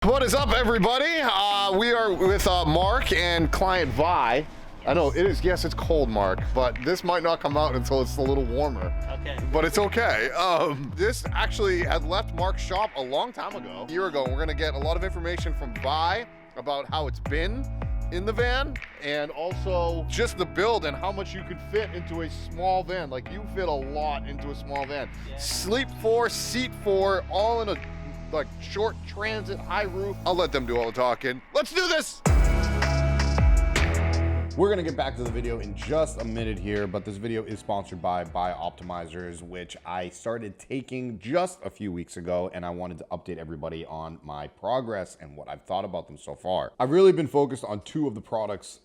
What is up, everybody? We are with Mark and client Vi. I know it is, yes, it's cold, Mark, but this might not come out until it's a little warmer. Okay. But it's okay. This actually had left Mark's shop a long time ago, a year ago. We're gonna get a lot of information from Vi about how it's been in the van, and also just the build and how much you could fit into a small van. Like, you fit a lot into a small van. Yeah. Sleep 4, seat 4, all in a like short transit, high roof. I'll let them do all the talking. Let's do this. We're gonna get back to the video in just a minute here, but this video is sponsored by Optimizers, which I started taking just a few weeks ago, and I wanted to update everybody on my progress and what I've thought about them so far. I've really been focused on two of the products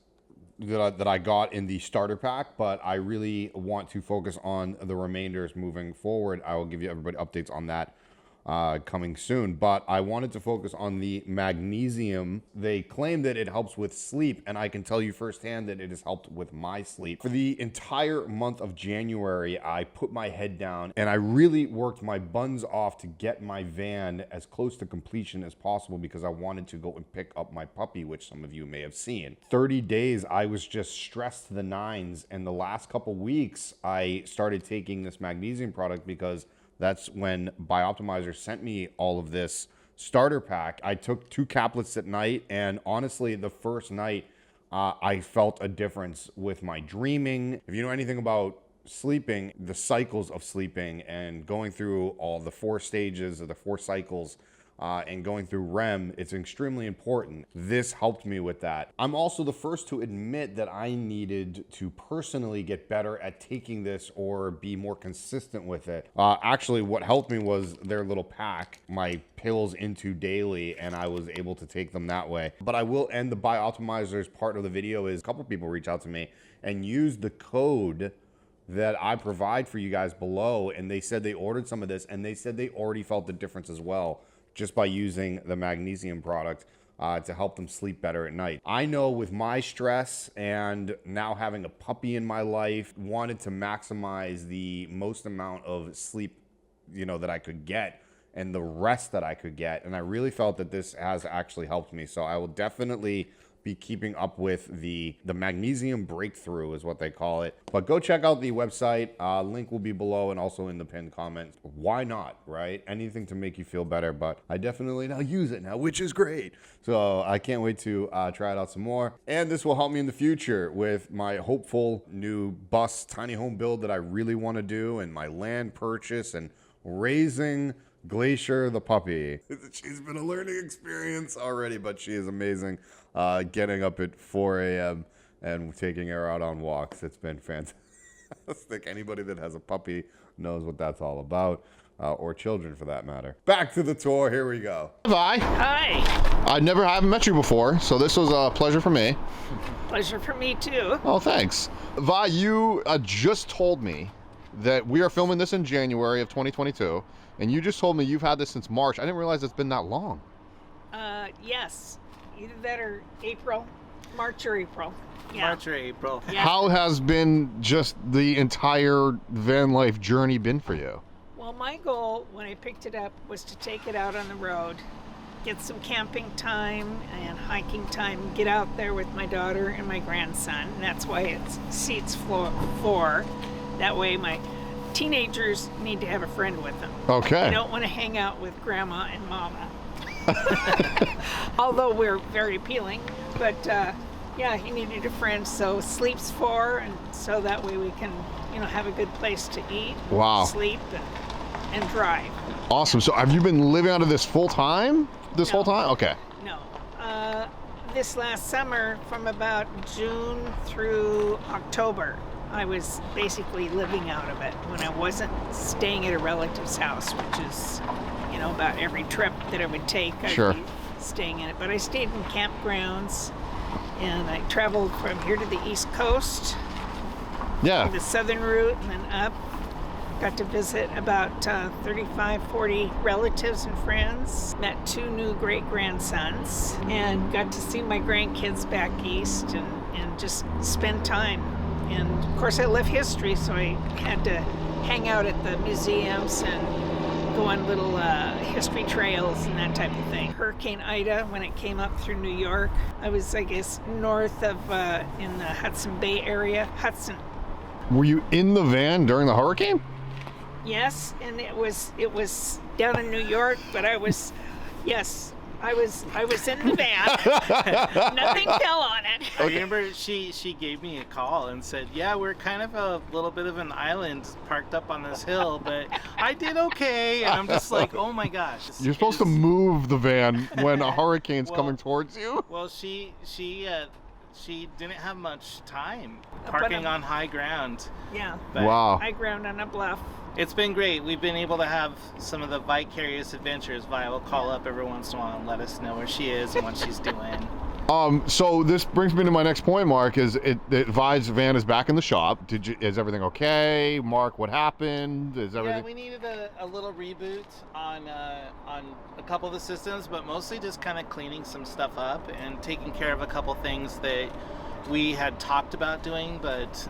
that I got in the starter pack, but I really want to focus on the remainders moving forward. I will give you everybody updates on that coming soon, but I wanted to focus on the magnesium. They claim that it helps with sleep, and I can tell you firsthand that it has helped with my sleep. For the entire month of January, I put my head down and I really worked my buns off to get my van as close to completion as possible because I wanted to go and pick up my puppy, which some of you may have seen. 30 days, I was just stressed to the nines, and the last couple weeks, I started taking this magnesium product because that's when Optimizers sent me all of this starter pack. I took 2 caplets at night, and honestly, the first night, I felt a difference with my dreaming. If you know anything about sleeping, the cycles of sleeping and going through all the 4 stages of the 4 cycles, and going through REM, it's extremely important. This helped me with that. I'm also the first to admit that I needed to personally get better at taking this or be more consistent with it. Actually, what helped me was their little pack, my pills into daily, and I was able to take them that way. But I will end the Optimizers part of the video is a couple people reach out to me and use the code that I provide for you guys below, and they said they ordered some of this, and they said they already felt the difference as well, just by using the magnesium product to help them sleep better at night. I know with my stress and now having a puppy in my life, wanted to maximize the most amount of sleep, that I could get and the rest that I could get. And I really felt that this has actually helped me. So I will definitely be keeping up with the magnesium breakthrough is what they call it. But go check out the website. Link will be below and also in the pinned comment. Why not, right? Anything to make you feel better, but I definitely now use it now, which is great. So I can't wait to try it out some more. And this will help me in the future with my hopeful new bus tiny home build that I really want to do, and my land purchase and raising Glacier the puppy. She's been a learning experience already, but she is amazing. Getting up at 4 a.m. and taking her out on walks. It's been fantastic. Anybody that has a puppy knows what that's all about, or children for that matter. Back to the tour. Here we go. Vi. Hi. I haven't met you before, so this was a pleasure for me. Pleasure for me too. Oh, thanks. Vi, you just told me that we are filming this in January of 2022, and you just told me you've had this since March. I didn't realize it's been that long. Yes. Either that or April. March or April. Yeah. March or April. Yeah. How has been just the entire van life journey been for you? Well, my goal when I picked it up was to take it out on the road, get some camping time and hiking time, get out there with my daughter and my grandson. And that's why it's seats 4. That way my teenagers need to have a friend with them. Okay. They don't want to hang out with grandma and mama. Although we're very appealing, but yeah, he needed a friend, so sleeps 4, and so that way we can, have a good place to eat, Wow. sleep, and drive. Awesome. So have you been living out of this full time? No. Whole time? Okay. No, this last summer, from about June through October, I was basically living out of it when I wasn't staying at a relative's house, which is, about every trip that I would take, I'd Sure. be staying in it. But I stayed in campgrounds, and I traveled from here to the East Coast, Yeah. the southern route, and then up. Got to visit about 35, 40 relatives and friends. Met 2 new great-grandsons, and got to see my grandkids back east and just spend time. And of course I love history, so I had to hang out at the museums and go on little history trails and that type of thing. Hurricane Ida, when it came up through New York, I was, I guess, north of in the Hudson Bay area. Were you in the van during the hurricane? Yes, and it was down in New York, but I was in the van. Nothing fell on it. I remember she gave me a call and said, yeah, we're kind of a little bit of an island parked up on this hill, but I did okay. And I'm just like, oh my gosh. You're supposed to move the van when a hurricane's coming towards you? Well, she didn't have much time parking on high ground. Yeah. Wow. High ground on a bluff. It's been great. We've been able to have some of the vicarious adventures. Vi will call up every once in a while and let us know where she is and what she's doing. So this brings me to my next point, Mark, is Vi's van is back in the shop. Is everything okay? Mark, what happened? Is everything... Yeah, we needed a little reboot on a couple of the systems, but mostly just kind of cleaning some stuff up and taking care of a couple things that we had talked about doing, but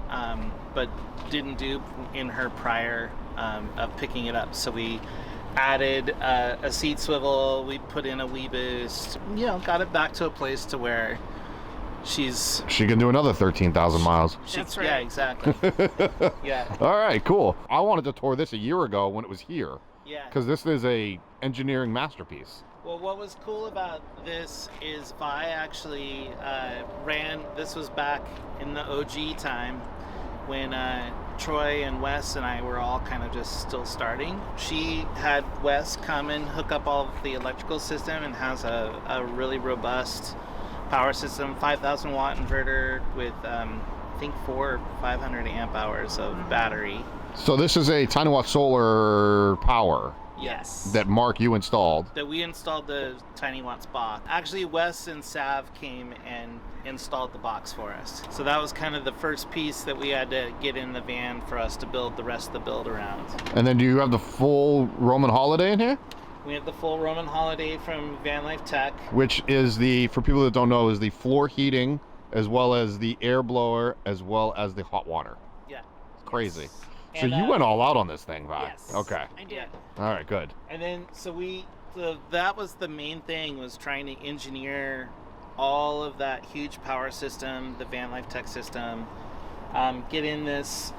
didn't do in her prior of picking it up. So we added a seat swivel, we put in a wee boost, got it back to a place to where she can do another 13,000 miles. That's right. Yeah, exactly. Yeah. All right, cool. I wanted to tour this a year ago when it was here. Yeah. Because this is a engineering masterpiece. Well, what was cool about this is Vi actually this was back in the OG time when Troy and Wes and I were all kind of just still starting. She had Wes come and hook up all of the electrical system and has a really robust power system, 5,000 watt inverter with I think 400 or 500 amp hours of battery. So this is a tiny watt solar power. Yes. That Mark, you installed. That we installed the tiny watts box. Actually, Wes and Sav came and installed the box for us. So that was kind of the first piece that we had to get in the van for us to build the rest of the build around. And then do you have the full Roman Holiday in here? We have the full Roman Holiday from VanLife Tech. Which is for people that don't know, is the floor heating as well as the air blower as well as the hot water. Yeah. Crazy. Yes. So And, you went all out on this thing, Vi. Yes. Okay. I did. All right, good. And then, that was the main thing, was trying to engineer all of that huge power system, the VanLife Tech system, get in this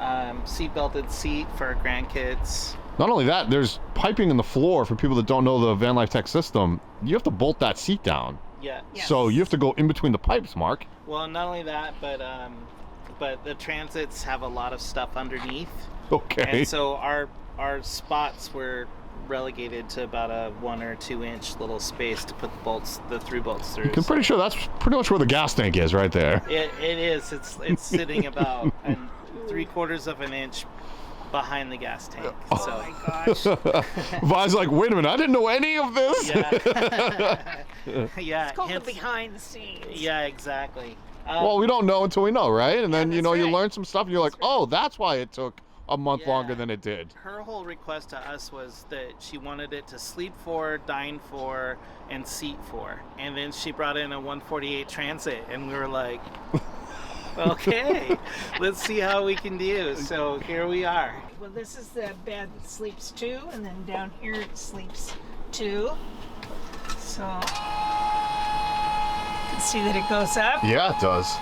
seat-belted seat for our grandkids. Not only that, there's piping in the floor for people that don't know the VanLife Tech system. You have to bolt that seat down. Yeah. Yes. So you have to go in between the pipes, Mark. Well, not only that, but the transits have a lot of stuff underneath. Okay. And so our spots were relegated to about a 1 or 2 inch little space to put the through bolts through. I'm pretty sure that's pretty much where the gas tank is, right there. It is. It's sitting about 3/4 of an inch behind the gas tank. Oh So my gosh. Vi's like, wait a minute, I didn't know any of this. yeah, yeah. It's called the hence- behind the scenes. Yeah, exactly. Well, we don't know until we know, right? And then, Yeah, you that's you right. learn some stuff and you're like, oh, that's why it took a month Yeah. longer than it did. Her whole request to us was that she wanted it to sleep for, dine for, and seat for. And then she brought in a 148 Transit, and we were like, okay, let's see how we can do. So here we are. Well, this is the bed that sleeps 2, and then down here it sleeps 2. So you can see that it goes up. Yeah, it does.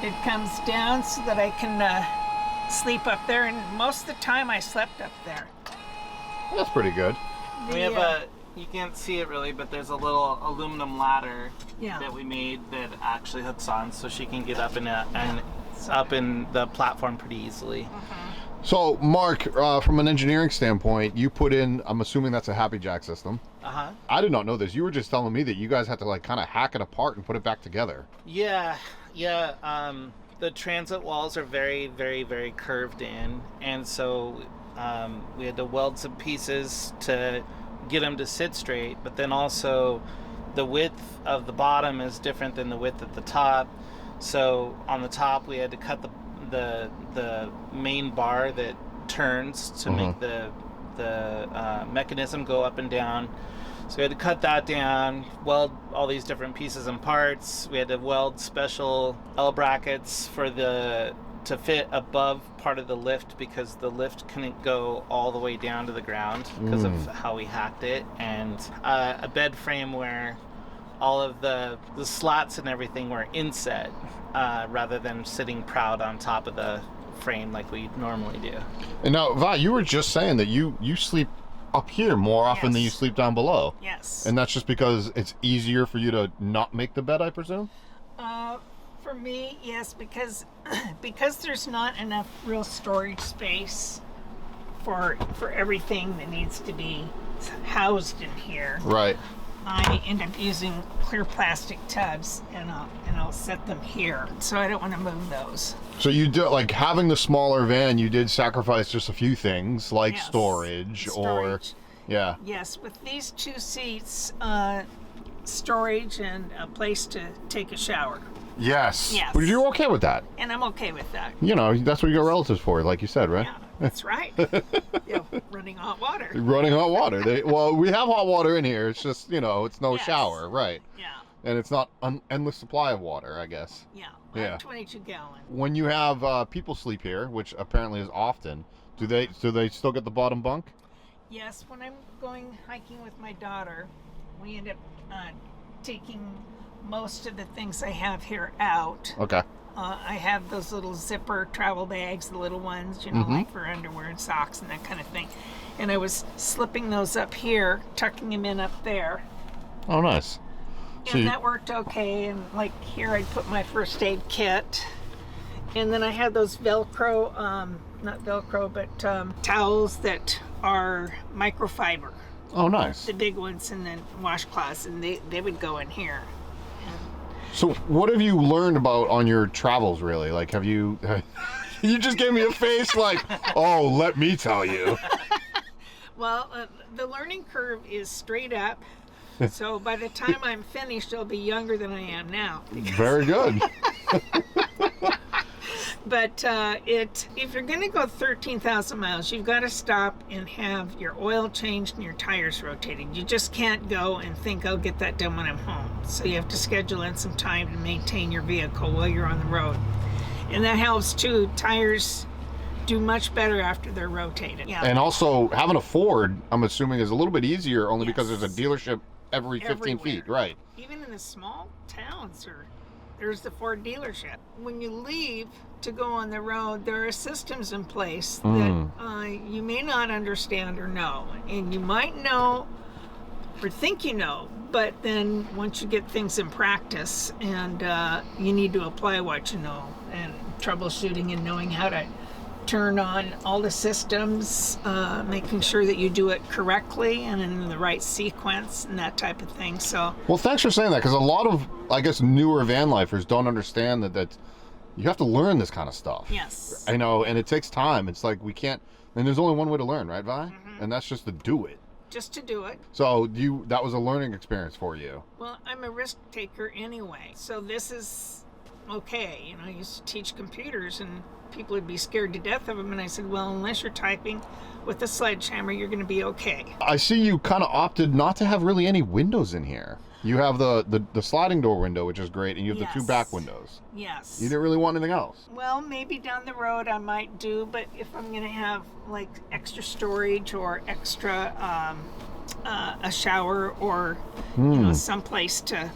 It comes down so that I can sleep up there, and most of the time I slept up there. That's pretty good. We have you can't see it really, but there's a little aluminum ladder Yeah. that we made that actually hooks on, so she can get up in up in the platform pretty easily. So, Mark, from an engineering standpoint, you put in, I'm assuming that's a Happy Jack system. Uh-huh. I did not know this. You were just telling me that you guys had to kind of hack it apart and put it back together. Yeah. The transit walls are very, very, very curved in, and so we had to weld some pieces to get them to sit straight, but then also the width of the bottom is different than the width at the top. So on the top we had to cut the main bar that turns to make the mechanism go up and down. So we had to cut that down, weld all these different pieces and parts. We had to weld special L brackets for the to fit above part of the lift because the lift couldn't go all the way down to the ground because of how we hacked it, and a bed frame where all of the slats and everything were inset rather than sitting proud on top of the frame like we normally do. And now, Vi, you were just saying that you sleep up here more often than you sleep down below. Yes. And that's just because it's easier for you to not make the bed, I presume? For me, yes, because there's not enough real storage space for everything that needs to be housed in here. Right. I end up using clear plastic tubs, and I'll set them here, so I don't want to move those. So you do, like, having the smaller van, you did sacrifice just a few things, like Yes. storage, or... Yeah. Yes, with these 2 seats, storage and a place to take a shower. Yes. Yes. But you're okay with that? And I'm okay with that. You know, that's what you got relatives for, like you said, right? Yeah, that's right. Running hot water. Running hot water. Well, we have hot water in here. It's just, you know, it's no Yes. shower, right? Yeah, And it's not an endless supply of water, I guess. yeah. Yeah. 22 gallon. When you have people sleep here, which apparently is often, do they still get the bottom bunk? Yes, when I'm going hiking with my daughter, we end up taking most of the things I have here out. Okay. I have those little zipper travel bags, the little ones, you know, like for underwear and socks and that kind of thing. And I was slipping those up here, tucking them in up there. Oh, nice. And that worked okay. And like here, I'd put my first aid kit. And then I had those Velcro, not Velcro, but towels that are microfiber. Oh, nice. The big ones, and then washcloths, and they would go in here. So what have you learned about on your travels, really? Like, have you... You just gave me a face like, oh, let me tell you. Well, the learning curve is straight up. So by the time I'm finished, I'll be younger than I am now. Very good. But if you're going to go 13,000 miles, you've got to stop and have your oil changed and your tires rotated. You just can't go and think, I'll get that done when I'm home. So you have to schedule in some time to maintain your vehicle while you're on the road. And that helps too. Tires do much better after they're rotated. Yeah. And also, having a Ford, I'm assuming, is a little bit easier only because Yes. there's a dealership every 15 feet, Everywhere. right? Even in the small towns, there's the Ford dealership. When you leave to go on the road, there are systems in place that you may not understand or know. And you might know or think you know, but then once you get things in practice and you need to apply what you know, and troubleshooting and knowing how to turn on all the systems, making sure that you do it correctly and in the right sequence and that type of thing. So, Well, thanks for saying that, because a lot of, I guess, newer van lifers don't understand that you have to learn this kind of stuff. yes. I know, and it takes time. It's like we can't, and there's only one way to learn, right, Vi? And that's just to do it. Just to do it. So that was a learning experience for you. Well, I'm a risk taker anyway, so this is okay. You know, I used to teach computers and people would be scared to death of them, and I said, well, unless you're typing with a sledgehammer, you're going to be okay. I see you kind of opted not to have really any windows in here. You have the sliding door window, which is great, and you have the 2 back windows. Yes. You didn't really want anything else. Well, maybe down the road I might do, but if I'm going to have like extra storage or extra a shower or you know, someplace to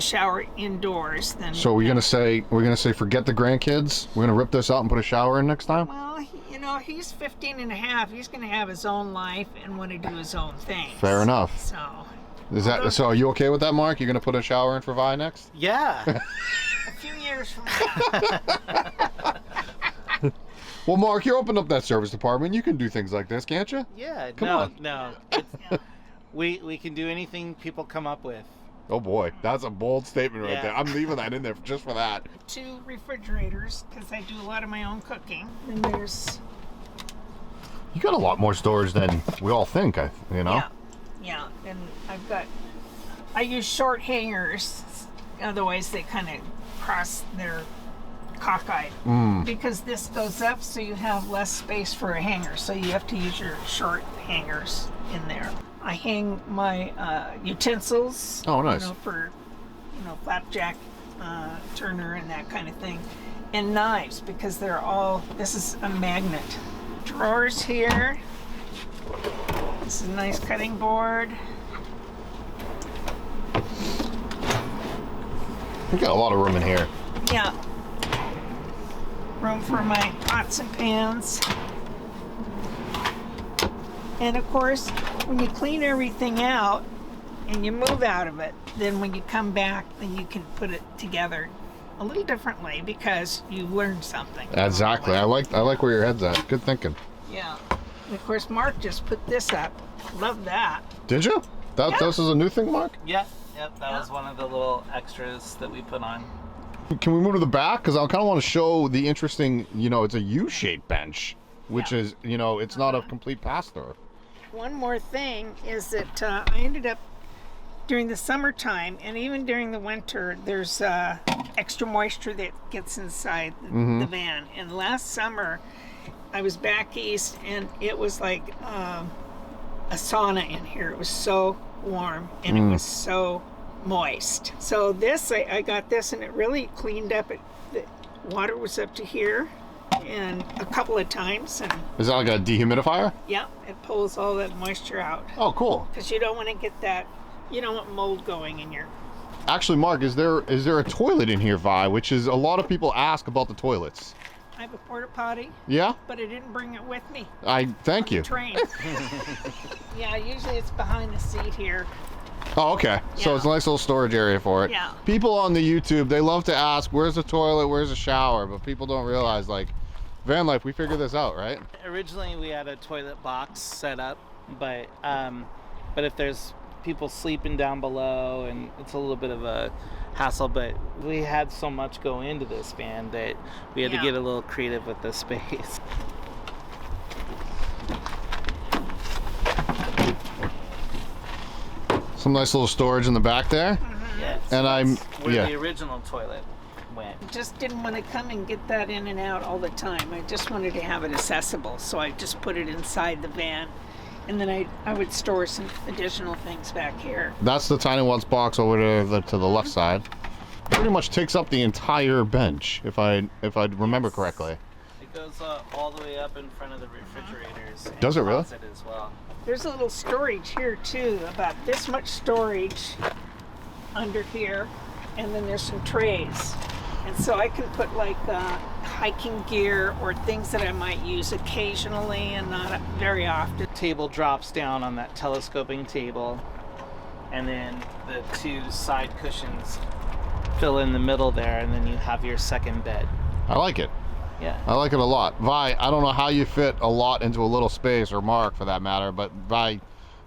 shower indoors, then. So we're gonna say forget the grandkids. We're gonna rip this out and put a shower in next time. Well, you know, he's 15 and a half. He's going to have his own life and want to do his own thing. Fair enough. So. So are you okay with that, Mark? You're gonna put a shower in for Vi next? Yeah. A few years from now. Well, Mark, you opened up that service department. You can do things like this, can't you? Yeah. Come on. No. Yeah. We can do anything people come up with. Oh boy, that's a bold statement right Yeah. there. I'm leaving that in there just for that. 2 refrigerators because I do a lot of my own cooking. And there's. You got a lot more storage than we all think. You know. Yeah. And I use short hangers. Otherwise, they kind of cross their cockeyed. Because this goes up, so you have less space for a hanger. So you have to use your short hangers in there. I hang my utensils. Oh, nice. You know, for flapjack turner and that kind of thing. And knives, because they're all, this is a magnet. Drawers here. This is a nice cutting board. We got a lot of room in here. Yeah. Room for my pots and pans. And of course, when you clean everything out and you move out of it, then when you come back, then you can put it together a little differently because you've learned something. Exactly. I like where your head's at. Good thinking. Yeah. And of course, Mark just put this up. Love that. Did you? Yeah. This is a new thing, Mark? Yep, that was one of the little extras that we put on. Can we move to the back? Because I kind of want to show the interesting, it's a U-shaped bench, which is, it's not a complete pass-through. One more thing is that I ended up during the summertime and even during the winter, there's extra moisture that gets inside the van. And last summer, I was back east and it was like a sauna in here. It was so warm and it was so moist. So this, I got this and it really cleaned up. The water was up to here and a couple of times. And is that like a dehumidifier? yeah, it pulls all that moisture out. Oh, cool. Because you don't want to get that, you don't want mold going in your... Actually, Mark, is there a toilet in here, Vi? Which is a lot of people ask about the toilets. I have a porta potty. Yeah? But I didn't bring it with me. Thank you. Train. Yeah, usually it's behind the seat here. Oh, okay. So Yeah. it's a nice little storage area for it. Yeah. People on the YouTube, they love to ask, where's the toilet, where's the shower? But people don't realize, like, VanLife, we figured this out, right? Originally, we had a toilet box set up, but if there's people sleeping down below, and it's a little bit of a hassle, but we had so much go into this van that we had to get a little creative with the space. Some nice little storage in the back there. Yes. And that's where the original toilet went. Just didn't want to come and get that in and out all the time. I just wanted to have it accessible, so I just put it inside the van. And then I would store some additional things back here. That's the Tiny Ones box over to the left side. Pretty much takes up the entire bench, if I remember correctly. It goes all the way up in front of the refrigerators. And Does it really? closet as well. There's a little storage here too, about this much storage under here, and then there's some trays. And so I can put like hiking gear or things that I might use occasionally and not very often. Table drops down on that telescoping table, and then the two side cushions fill in the middle there, and then you have your second bed. I like it. Yeah. I like it a lot. Vi, I don't know how you fit a lot into a little space, or Mark for that matter, but Vi,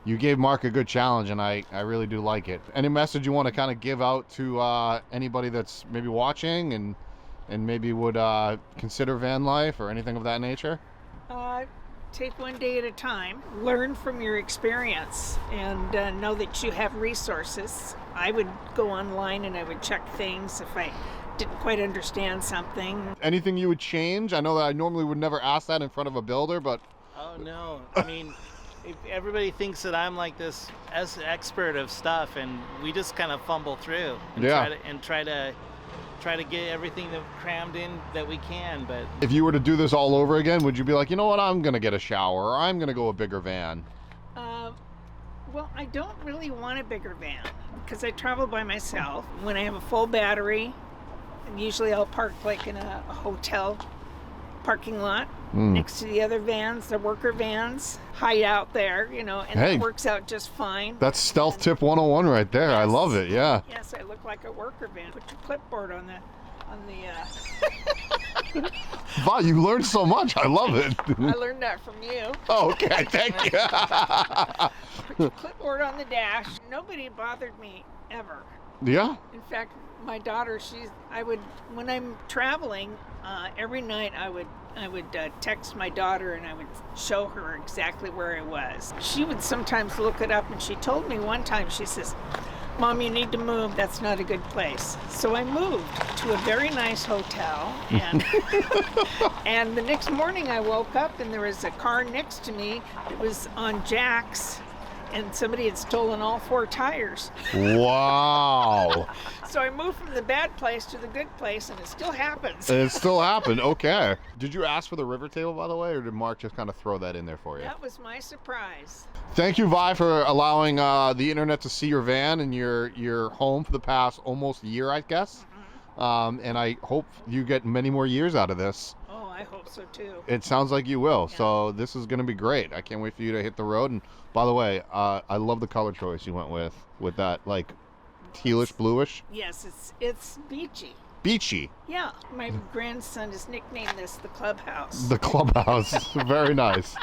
you gave Mark a good challenge, and I really do like it. Any message you want to kind of give out to anybody that's maybe watching and maybe would consider van life or anything of that nature? Take one day at a time. Learn from your experience and know that you have resources. I would go online and I would check things if I didn't quite understand something. Anything you would change? I know that I normally would never ask that in front of a builder, but... Oh, no. I mean... Everybody thinks that I'm like this expert of stuff, and we just kind of fumble through and try to get everything crammed in that we can. But if you were to do this all over again, would you be like, you know what, I'm gonna get a shower, or I'm gonna go a bigger van? Well, I don't really want a bigger van because I travel by myself. When I have a full battery, usually I'll park like in a hotel parking lot next to the other vans, the worker vans, hide out there, and it works out just fine. That's stealth tip 101 right there. Yes. I love it. Yeah. Yes, I look like a worker van. Put your clipboard on the Wow, you learned so much. I love it. I learned that from you. Oh, okay, thank you. Put your clipboard on the dash. Nobody bothered me ever. Yeah. In fact, my daughter, when I'm traveling, every night I would text my daughter and I would show her exactly where I was. She would sometimes look it up, and she told me one time, she says, "Mom, you need to move. That's not a good place." So I moved to a very nice hotel, and and the next morning I woke up and there was a car next to me that was on jacks, and somebody had stolen all 4 tires. Wow. So I moved moved from the bad place to the good place, and it still happens. And it still happened. Okay. Did you ask for the river table, by the way, or did Mark just kind of throw that in there for you? That was my surprise. Thank you, Vi, for allowing the internet to see your van and your home for the past almost year, I guess. And I hope you get many more years out of this. Oh, I hope so too. It sounds like you will. Yeah. So this is going to be great. I can't wait for you to hit the road. And by the way, I love the color choice you went with that like tealish bluish. Yes, it's beachy. Beachy. Yeah, my grandson has nicknamed this the clubhouse. The clubhouse. Very nice.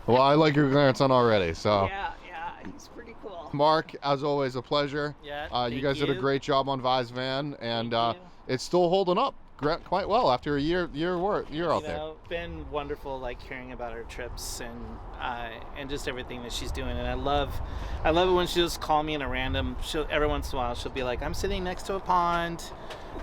Well, I like your grandson already. So Yeah, he's pretty cool. Mark, as always, a pleasure. Yeah, You guys did a great job on Vi's van, and Thank you. it's still holding up quite well after a year out there. It's been wonderful, like hearing about her trips and just everything that she's doing. And I love it when she'll just call me in a random. Every once in a while she'll be like, "I'm sitting next to a pond,"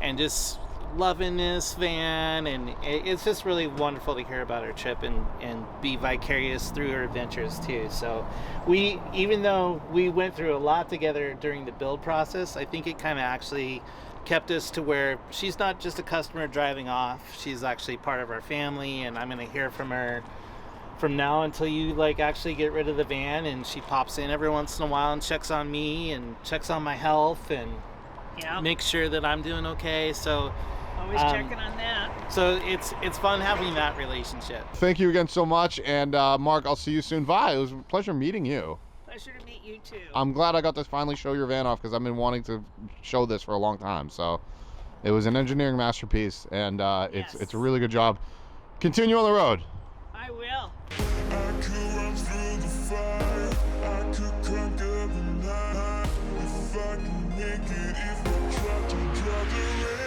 and just loving this van. And it's just really wonderful to hear about her trip and be vicarious through her adventures too. So even though we went through a lot together during the build process, I think it kind of actually kept us to where she's not just a customer driving off. She's actually part of our family, and I'm going to hear from her from now until you like actually get rid of the van. And she pops in every once in a while and checks on me and checks on my health and makes sure that I'm doing okay. So Always checking on that. So it's fun having that relationship. Thank you again so much, and Mark, I'll see you soon. Vi, it was a pleasure meeting you. Pleasure to meet you too. I'm glad I got to finally show your van off because I've been wanting to show this for a long time. So it was an engineering masterpiece, and it's a really good job. Continue on the road. I will. I could run through the fire, I could conquer the night. If I can make it, if I try to draw the rain.